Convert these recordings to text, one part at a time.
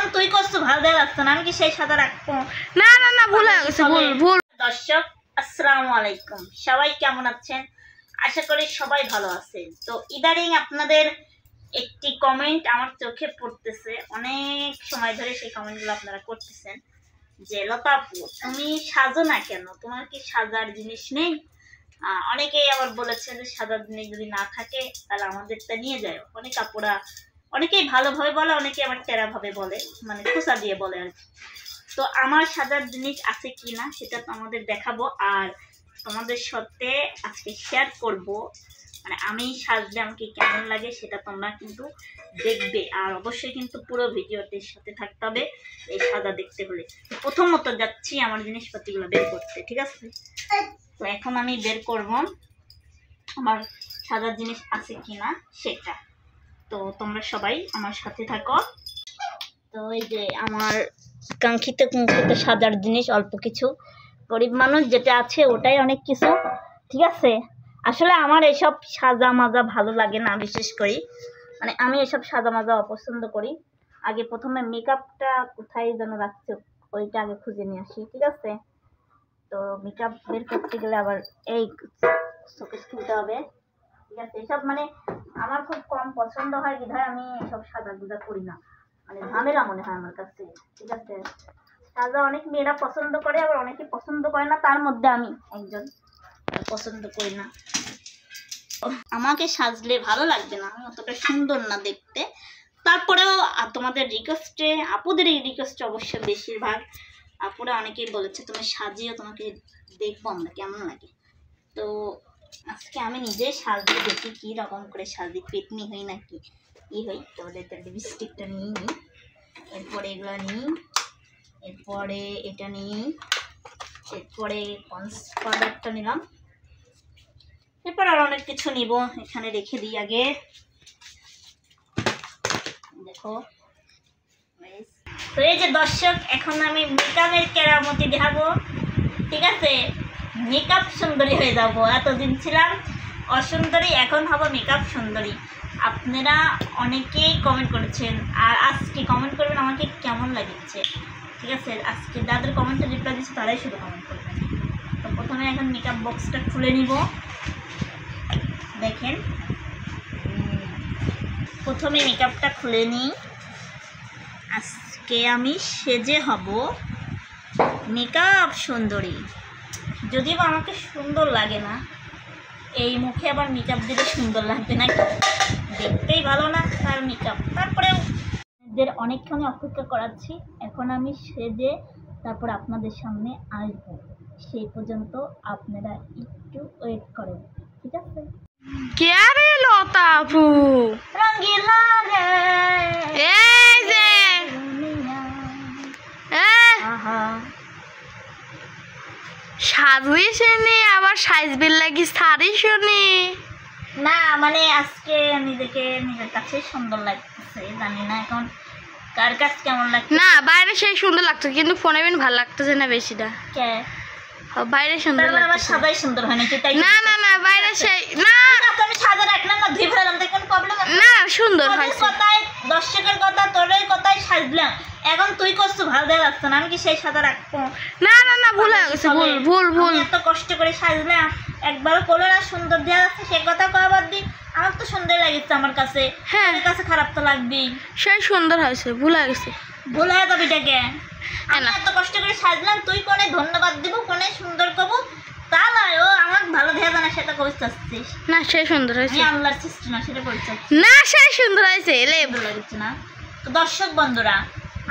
এখন তুই করছো ভালো দেখা যাচ্ছে না, আমি কি সেই সাদা রাখবো? না না না ভুল হয়ে গেছে, ভুল। দর্শক আসসালামু আলাইকুম, সবাই কেমন আছেন? আশা করি সবাই ভালো আছেন। তো ইদারিং আপনাদের একটি কমেন্ট আমার চোখে পড়তেছে, অনেক সময় ধরে সেই কমেন্টগুলো আপনারা করতেছেন যে লতা আপু তুমি সাজো না কেন, তোমার কি সাজার জিনিস নেই? অনেকেই আবার বলেছে যে সাজার জিনিস যদি না থাকে তাহলে আমাদেরটা নিয়ে যায়। অনেক আপুরা অনেকেই ভালোভাবে বলে, অনেকে আবার টেরা ভাবে বলে, মানে খোঁচা দিয়ে বলে আর কি। তো আমার সাজার জিনিস আছে কি না সেটা তো আমাদের দেখাবো, আর তোমাদের সাথে আজকে শেয়ার করব। মানে আমি সাজলে আমাকে কেমন লাগে সেটা তোমরা কিন্তু দেখবে, আর অবশ্যই কিন্তু পুরো ভিডিওটির সাথে থাকতে হবে এই সাজা দেখতে হলে। প্রথমত যাচ্ছি আমার জিনিসপাতিগুলো বের করতে, ঠিক আছে? তো এখন আমি বের করব আমার সাজার জিনিস আছে কিনা সেটা। তো তোমরা সবাই আমার সাথে থাকো। তো এই যে আমার কাঙ্ক্ষিত সাজার জিনিস অল্প কিছু, গরিব মানুষ যেটা আছে ওটাই অনেক কিছু, ঠিক আছে? আসলে আমার এসব সাজা মাজা ভালো লাগে না, বিশেষ করি মানে আমি এসব সাজা মাজা অপছন্দ করি। আগে প্রথমে মেকআপটা কোথায় যেন রাখছে ওইটা আগে খুঁজে নিয়ে আসি, ঠিক আছে? তো মেকআপ বের করতে গেলে আবার এই শোকেস খুলতে হবে, ঠিক আছে? এসব মানে আমার খুব কম পছন্দ হয়, বিধায় আমি এসব সাজা গুজা করি না, মানে ঝামেলা মনে হয় আমার কাছে, ঠিক আছে? সাজা অনেক মেয়েরা পছন্দ করে, আবার অনেকে পছন্দ করে না, তার মধ্যে আমি একজন পছন্দ করি না। আমাকে সাজলে ভালো লাগবে না, আমি অতটা সুন্দর না দেখতে। তারপরেও তোমাদের রিকোয়েস্টে, আপুদের এই রিকোয়েস্টে অবশ্য বেশিরভাগ আপুরা অনেকেই বলেছে তুমি সাজিও, তোমাকে দেখবো আমরা কেমন লাগে। তো আজকে আমি নিজে সাজিয়ে দেখি কি রকম করে সাজি, পেটনি হই নাকি কি হই। তো লিপস্টিকটা নিই, এরপরে এগুলো নিই, এরপরে এটা নিই, এরপরে পন্স পাউডারটা নিলাম, এরপর আর অনেক কিছু নিব, এখানে রেখে দিই আগে। দেখো তো এই যে দর্শক, এখন আমি মেকআপের কেরামতি দেখাবো, ঠিক আছে? মেকআপ সুন্দরী হয়ে যাবো। এতদিন ছিলাম অসুন্দরী, এখন হব মেকআপ সুন্দরী। আপনারা অনেকেই কমেন্ট করেছেন, আর আজকে কমেন্ট করবেন আমাকে কেমন লাগছে, ঠিক আছে? আজকে যাদের কমেন্টে রিপ্লাই দিচ্ছে তারাই শুধু কমেন্ট করবেন। তো প্রথমে এখন মেকআপ বক্সটা খুলে নিব। দেখেন প্রথমে মেকআপটা খুলে নিই। আজকে আমি সেজে হব মেকআপ সুন্দরী, যদিও আমাকে সুন্দর লাগে না, এই মুখে আবার মেকআপ দিলে সুন্দর লাগবে না, দেখতেই ভালো না তার মেকআপ। তারপরেও এদের অনেকক্ষণ অপেক্ষা করাচ্ছি, এখন আমি সেজে তারপর আপনাদের সামনে আসবো, সেই পর্যন্ত আপনারা একটু ওয়েট করেন, ঠিক আছে? কে রে লতা আপু? রঙ্গিলা রে এই যে সাজুই শুনি, আবার সাইজবিল লাগি শাড়ি শুনি না, মানে আজকে নিজেকে নিজের কাছে সুন্দর লাগতেছে, জানি না এখন কার কাছে কেমন লাগছে। না বাইরে সেই সুন্দর লাগতো, কিন্তু ফোনে বিন ভালো লাগতেছে না বেশিটা। কে বাইরে সুন্দর লাগছে? আমার সাদাই সুন্দর হয় নাকি? তাই না না না বাইরে সেই না, আমি সাদা রাখলাম না, ধুই ফেলাম, দেখুন প্রবলেম না সুন্দর হয়েছে। কথায় দর্শকের কথা, তোর কথাই সাজলাম, এখন তুই করছো ভালো দেখা যাচ্ছে না, আমি কি সেই সাদা রাখবো? না না না ভুল হয়ে গেছে, ভুল। এত কষ্ট করে সাজলাম, একবারও বলে না সুন্দর দেওয়া যাচ্ছে, সে কথা কয়বার দিই, আমার তো সুন্দর লাগছে আমার কাছে, হ্যাঁ আমার কাছে খারাপ তো লাগবেই। সেই সুন্দর হয়েছে, ভুল হয়ে গেছে। ভুল হয়ে যাবে এটাকে, আমি এত কষ্ট করে সাজলাম, তুই কোনে ধন্যবাদ দিব, কোনে সুন্দর করবো, তা নয় ও আমার ভালো দেখা যায় না সেটা করতে চাচ্ছিস। না সেই সুন্দর হয়েছে, আমি আল্লাহর সৃষ্টি না সেটা করতে চাচ্ছি না সেই সুন্দর হয়েছে, ভালো লাগছে না। তো দর্শক বন্ধুরা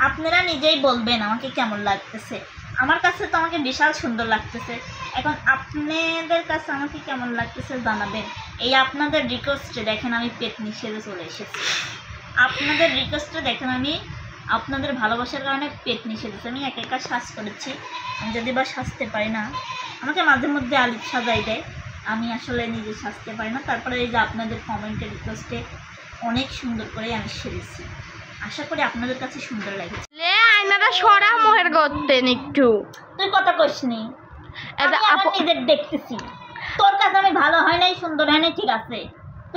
আপনারা নিজেই বলবেন আমাকে কেমন লাগতেছে। আমার কাছে তো আমাকে বিশাল সুন্দর লাগতেছে, এখন আপনাদের কাছে আমাকে কেমন লাগতেছে জানাবেন। এই আপনাদের রিকোয়েস্টে দেখেন আমি পেটনি সেজে চলে এসেছি, আপনাদের রিকোয়েস্টে দেখেন আমি আপনাদের ভালোবাসার কারণে পেটনি সেজেছি। আমি একা সাজ করেছি, আমি যদি বা সাজতে পারি না, আমাকে মাঝে মধ্যে আলিপ সাজাই দেয়, আমি আসলে নিজে সাজতে পারি না। তারপরে এই যে আপনাদের কমেন্টের রিকোয়েস্টে অনেক সুন্দর করে আমি সেরেছি, আশা করি আপনাদের কাছে সুন্দর লাগছে। আয়নাটা সরা মোহের করতেন একটু, তুই কথা কইসনি, আমি নিজের দেখতেছি, তোর কাছে আমি ভালো হয় নাই, সুন্দর হয় নাই, ঠিক আছে?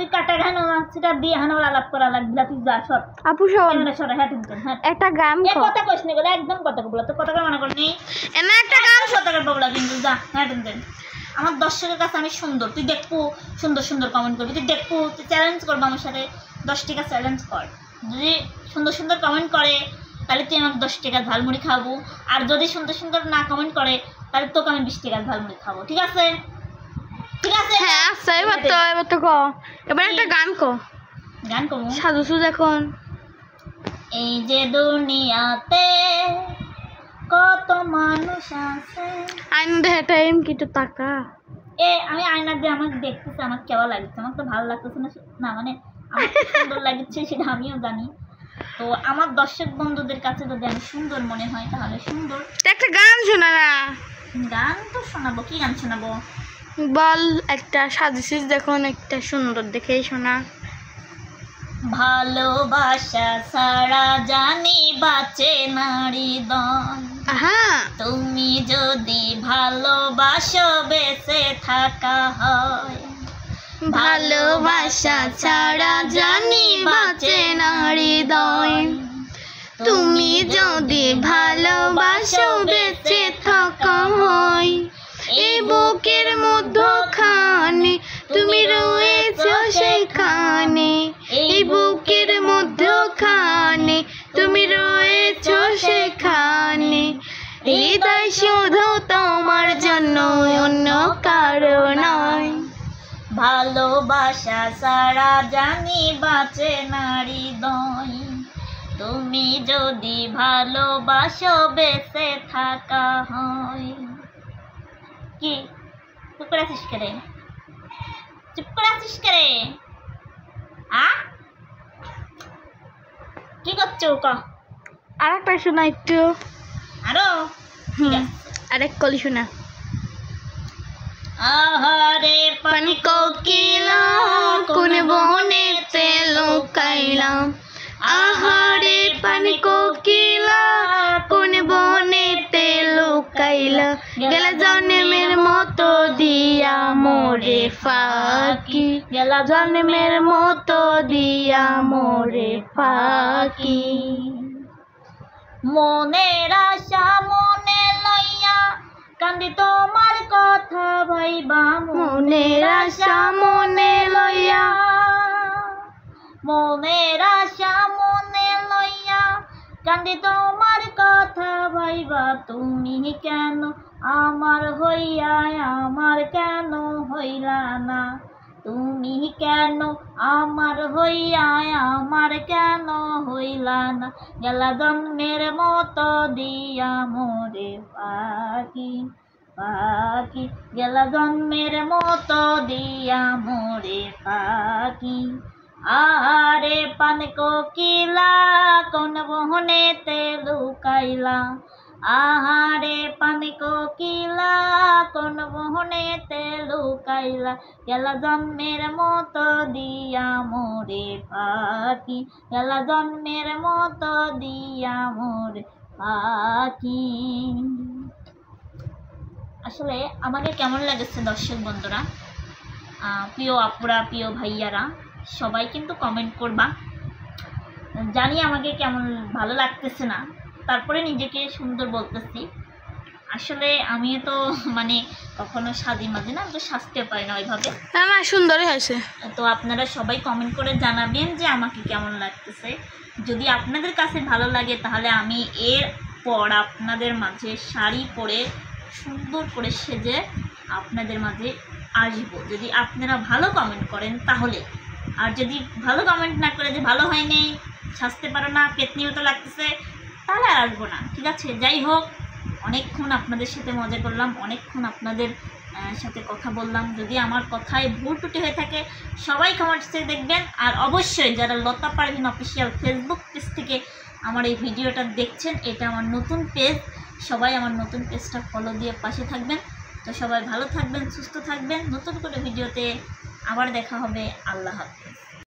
তুই কাটা ঘান সেটা দিয়ে হানো আলাপ করা লাগবে তুই যা সর আপু শোন ক্যামেরা সরা হ্যাঁ তুমি হ্যাঁ একটা গান এ কো কথা কইছ নি গো একদম কথা বলা তো কথা মনে করনি এনা একটা গান শতকের বগলা কিন্তু যা হ্যাঁ তুমি আমার দর্শকের কাছে আমি সুন্দর তুই দেখবো সুন্দর সুন্দর কমেন্ট করবি তুই দেখবো তুই চ্যালেঞ্জ করবো আমার সাথে 10 টাকা চ্যালেঞ্জ কর যদি সুন্দর সুন্দর কমেন্ট করে তাহলে তুই আমাকে 10 টাকা ঝালমুড়ি খাবো আর যদি সুন্দর সুন্দর না কমেন্ট করে তাহলে তোকে আমি 20 টাকা ঝালমুড়ি খাবো ঠিক আছে ঠিক আছে হ্যাঁ আচ্ছা এবার তো কো এবার একটা গান কো গান করবো সাধু সুদ এখন এই যে দুনিয়াতে কত মানুষ আছে আইন দেখে টাইম কিছু টাকা আমি আয়না দিয়ে আমাকে দেখতেছি আমার কেমন লাগছে আমার তো ভালো লাগতেছে না মানে আমার কি সুন্দর লাগছে সেটা আমিও জানি তো আমার দর্শক বন্ধুদের কাছে যদি আমি সুন্দর মনে হয় তাহলে সুন্দর একটা গান শোনা না গান তো শোনাবো কি গান শোনাবো বল একটা সাজেছিস দেখুন একটা সুন্দর দেখেই শোনা ভালোবাসা ছাড়া জানি বাঁচে নারী দন হ্যাঁ তুমি যদি ভালোবাসো বেঁচে থাকা হয় ভালোবাসা ছাড়া জানি বাঁচে না হৃদয় তুমি যদি ভালোবাসো বেঁচে থাকা হয় এই বুকের মধ্যখানে তুমি রয়েছো সেখানে এই বুকের মধ্যখানে তুমি রয়েছো সেখানে হৃদয় শুধু তোমার জন্য অন্য কারো নয় ভালোবাসা ছাড়া জানি বাঁচে নারী দয় তুমি যদি ভালোবাসো বেঁচে থাকা হয় কি চুপ করে আছিস করে চুপ করে আছিস করে কি করছো ক আর একটা শোনা একটু আরো আরেক কলি শোনা আহারে পানি কোকিলা কোন বনেতে লুকাইলাম আহারে পানি কোকিলা কোন বনেতে লুকাইলা গেল জন্মের মতো দিয়া মোরে ফাঁকি গেল জন্মের মতো দিয়া মোরে ফাঁকি মনের আশা মনে লইয়া কান্দি তোমার কথা ভাইবা মনের আশা মনে লইয়া মনের আশা মনে লইয়া কান্দি তোমার কথা ভাইবা তুমি কেন আমার হইয়া আমার কেন হইলা না তুমি কেন আমার হইয়া আমার কেন হইলা না গেলা জন্মের মতো দিয়া মোরে পাখি পাখি গেলা জন্মের মতো দিয়া মোরে পাখি আরে পান কোকিলা কোন বহনেতে লুকাইলা আহারে পান কোকিলা কোন বহনেতে লুকাইলা গেলা জন্মের মতো দিয়া মোরে পাখি গেলা জন্মের মতো দিয়া মোরে পাখি আসলে আমাকে কেমন লাগছে দর্শক বন্ধুরা প্রিয় আপুরা প্রিয় ভাইয়ারা সবাই কিন্তু কমেন্ট করবা জানি আমাকে কেমন ভালো লাগতেছে না তারপরে নিজেকে সুন্দর বলতেছি আসলে আমি তো মানে কখনো সাজি মাঝে না তো সাজতে পারি না ওইভাবে না সুন্দরই হয়েছে তো আপনারা সবাই কমেন্ট করে জানাবেন যে আমাকে কেমন লাগতেছে যদি আপনাদের কাছে ভালো লাগে তাহলে আমি এরপর আপনাদের মাঝে শাড়ি পরে সুন্দর করে সেজে আপনাদের মাঝে আসবো যদি আপনারা ভালো কমেন্ট করেন তাহলে আর যদি ভালো কমেন্ট না করে যে ভালো হয়নি সাজতে পারো না পেতনি মতো লাগতেছে তাহলে আর আসবো না ঠিক আছে যাই হোক অনেকক্ষণ আপনাদের সাথে মজা করলাম অনেকক্ষণ আপনাদের সাথে কথা বললাম যদি আমার কথায় ভুল ত্রুটি হয়ে থাকে সবাই কমেন্টসে দেখবেন আর অবশ্যই যারা লতা পারভিন অফিসিয়াল ফেসবুক পেজ থেকে আমার এই ভিডিওটা দেখছেন এটা আমার নতুন পেজ সবাই আমার নতুন পেজটা ফলো দিয়ে পাশে থাকবেন তো সবাই ভালো থাকবেন সুস্থ থাকবেন নতুন করে ভিডিওতে আবার দেখা হবে আল্লাহ হাফেজ।